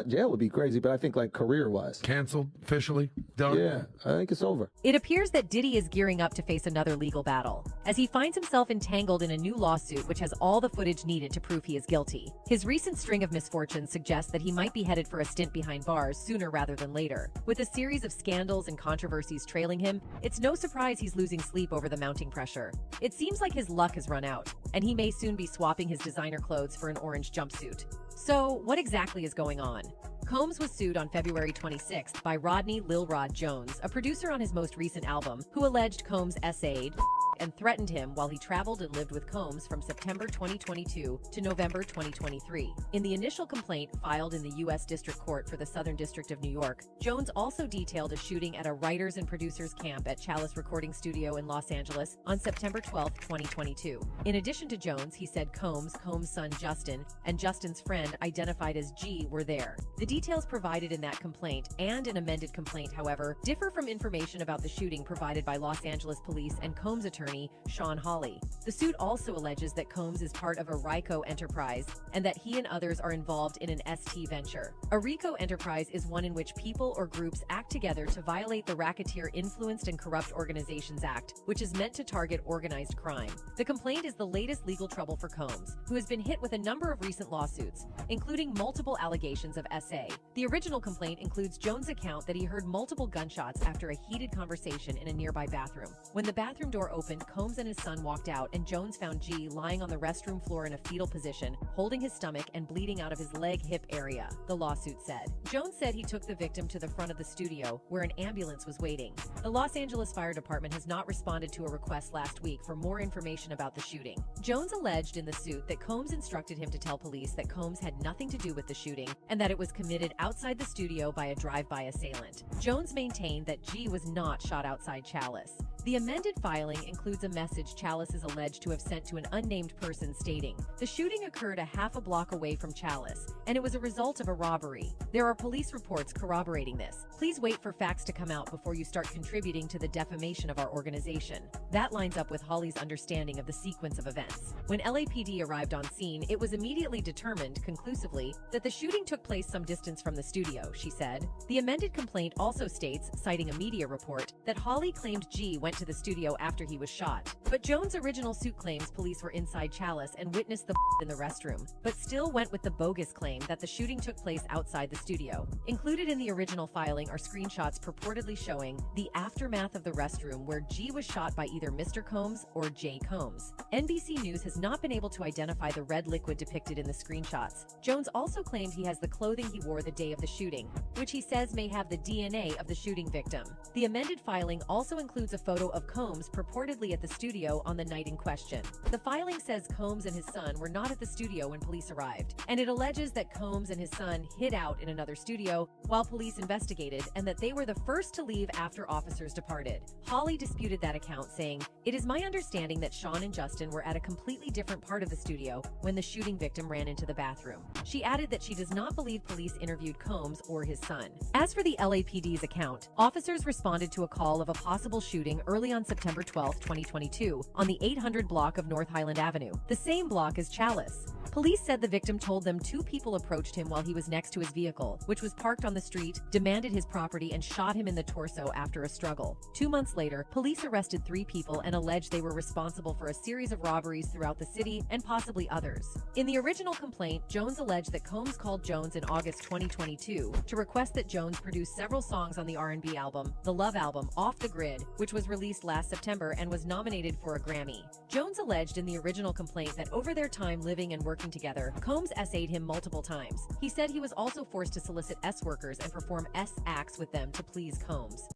jail would be crazy, but I think like career-wise. Canceled, officially, done? Yeah, I think it's over. It appears that Diddy is gearing up to face another legal battle, as he finds himself entangled in a new lawsuit which has all the footage needed to prove he is guilty. His recent string of misfortunes suggests that he might be headed for a stint behind bars sooner rather than later. With a series of scandals and controversies trailing him, it's no surprise he's losing sleep over the mounting pressure. It seems like his luck has run out, and he may soon be swapping his designer clothes for an orange jumpsuit. So, what exactly is going on? Combs was sued on February 26th by Rodney Lil Rod Jones, a producer on his most recent album, who alleged Combs essayed and threatened him while he traveled and lived with Combs from September 2022 to November 2023. In the initial complaint filed in the U.S. District Court for the Southern District of New York, Jones also detailed a shooting at a writers and producers camp at Chalice Recording Studio in Los Angeles on September 12, 2022. In addition to Jones, he said Combs' son Justin, and Justin's friend identified as G were there. The details provided in that complaint and an amended complaint, however, differ from information about the shooting provided by Los Angeles police and Combs' attorney Sean Hawley. The suit also alleges that Combs is part of a RICO enterprise and that he and others are involved in an ST venture. A RICO enterprise is one in which people or groups act together to violate the Racketeer Influenced and Corrupt Organizations Act, which is meant to target organized crime. The complaint is the latest legal trouble for Combs, who has been hit with a number of recent lawsuits, including multiple allegations of SA. The original complaint includes Jones' account that he heard multiple gunshots after a heated conversation in a nearby bathroom. When the bathroom door opened, Combs and his son walked out, and Jones found G lying on the restroom floor in a fetal position, holding his stomach and bleeding out of his leg-hip area, the lawsuit said. Jones said he took the victim to the front of the studio, where an ambulance was waiting. The Los Angeles Fire Department has not responded to a request last week for more information about the shooting. Jones alleged in the suit that Combs instructed him to tell police that Combs had nothing to do with the shooting and that it was committed outside the studio by a drive-by assailant. Jones maintained that G was not shot outside Chalice. The amended filing includes a message Chalice is alleged to have sent to an unnamed person stating, "The shooting occurred a half a block away from Chalice, and it was a result of a robbery. There are police reports corroborating this. Please wait for facts to come out before you start contributing to the defamation of our organization." That lines up with Hawley's understanding of the sequence of events. When LAPD arrived on scene, it was immediately determined, conclusively, that the shooting took place some distance from the studio, she said. The amended complaint also states, citing a media report, that Hawley claimed G went to the studio after he was shot. But Jones' original suit claims police were inside Chalice and witnessed the in the restroom, but still went with the bogus claim that the shooting took place outside the studio. Included in the original filing are screenshots purportedly showing the aftermath of the restroom where G was shot by either Mr. Combs or J. Combs. NBC News has not been able to identify the red liquid depicted in the screenshots. Jones also claimed he has the clothing he wore the day of the shooting, which he says may have the DNA of the shooting victim. The amended filing also includes a photo of Combs purportedly at the studio on the night in question. The filing says Combs and his son were not at the studio when police arrived, and it alleges that Combs and his son hid out in another studio while police investigated and that they were the first to leave after officers departed. Hawley disputed that account, saying, "It is my understanding that Sean and Justin were at a completely different part of the studio when the shooting victim ran into the bathroom." She added that she does not believe police interviewed Combs or his son. As for the LAPD's account, officers responded to a call of a possible shooting early on September 12, 2022, on the 800 block of North Highland Avenue, the same block as Chalice. Police said the victim told them two people approached him while he was next to his vehicle, which was parked on the street, demanded his property, and shot him in the torso after a struggle. 2 months later, police arrested 3 people and alleged they were responsible for a series of robberies throughout the city and possibly others. In the original complaint, Jones alleged that Combs called Jones in August 2022 to request that Jones produce several songs on the R&B album, the Love Album, Off the Grid, which was released last September and was nominated for a Grammy. Jones alleged in the original complaint that over their time living and working together, Combs essayed him multiple times. He said he was also forced to solicit S workers and perform S acts with them to please Combs.